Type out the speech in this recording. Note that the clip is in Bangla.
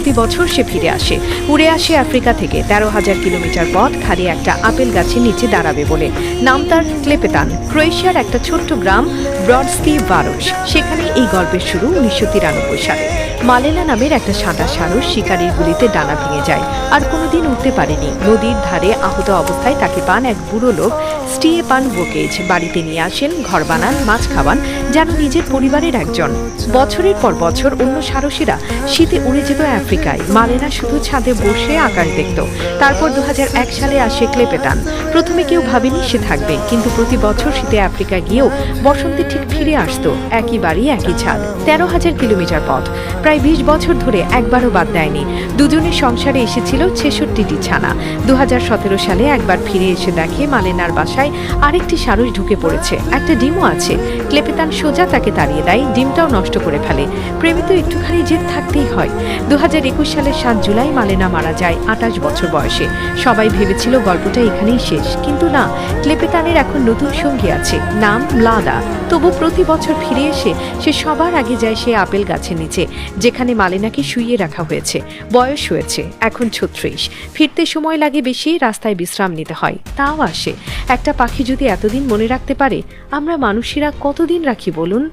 প্রতি বছর সে ফিরে আসে, উড়ে আসে আফ্রিকা থেকে 13,000 কিলোমিটার পথ খালি একটা আপেল গাছের নিচে দাঁড়াবে বলে। নাম তার ক্লেপেতান, ক্রোয়েশিয়ার একটা ছোট্ট গ্রাম ব্রডস্কি ভারোস। সেখানে এই গল্পের শুরু 1993 সালে। মালেনা নামের একটা সাদা সারস শিকারির গুলিতে ডানা ভেঙে যায়, আর কোনোদিন উঠতে পারেনি। নদীর ধারে আহত অবস্থায় তাকে পান এক বুড়ো লোক, স্টিয়েপান ভোকেজ। বাড়িতে নিয়ে আসেন, ঘর বানান, মাছ খাওয়ান, যেন নিজের পরিবারের একজন। বছরের পর বছর অন্য সারসীরা শীতে উড়ে যেত আফ্রিকায়, মালেনা শুধু ছাদে বসে আকাশ দেখত। তারপর 2001 সালে আসে ক্লেপেতান। প্রথমে কেউ ভাবেনি সে থাকবে, কিন্তু প্রতি বছর শীতে আফ্রিকা গিয়েও বসন্তে ঠিক ফিরে আসতো। একই বাড়ি, একই ছাদ, 13,000 কিলোমিটার পথ। প্রায় 20 বছর ধরে একবারও বাদ দেয়নি। দুজনের সংসারে এসেছিল 66টি ছানা। 2017 সালে একবার ফিরে এসে দেখে মালেনার বাসায় আরেকটি সারস ঢুকে পড়েছে, একটা ডিমও আছে। ক্লেপেতান সোজা তাকে তাড়িয়ে দেয়, ডিমটাও নষ্ট করে ফেলে। প্রেমে তো একটুখানি জেদ থাকতেই হয়। 2021 সালের 7 জুলাই মালেনা মারা যায় 28 বছর বয়সে। সবাই ভেবেছিল গল্পটা এখানেই শেষ, কিন্তু না, ক্লেপেতানের এখন নতুন সঙ্গী আছে, নাম ম্লাদা। তবু প্রতি বছর ফিরে এসে সে সবার আগে যায় সে আপেল গাছের নিচে, যেখানে মালেনাকে শুইয়ে রাখা হয়েছে। বয়স হয়েছে এখন 36, ফিরতে সময় লাগে বেশি, রাস্তায় বিশ্রাম নিতে হয়, তাও আসে। একটা পাখি যদি এতদিন মনে রাখতে পারে, আমরা মানুষেরা কতদিন রাখি বলুন?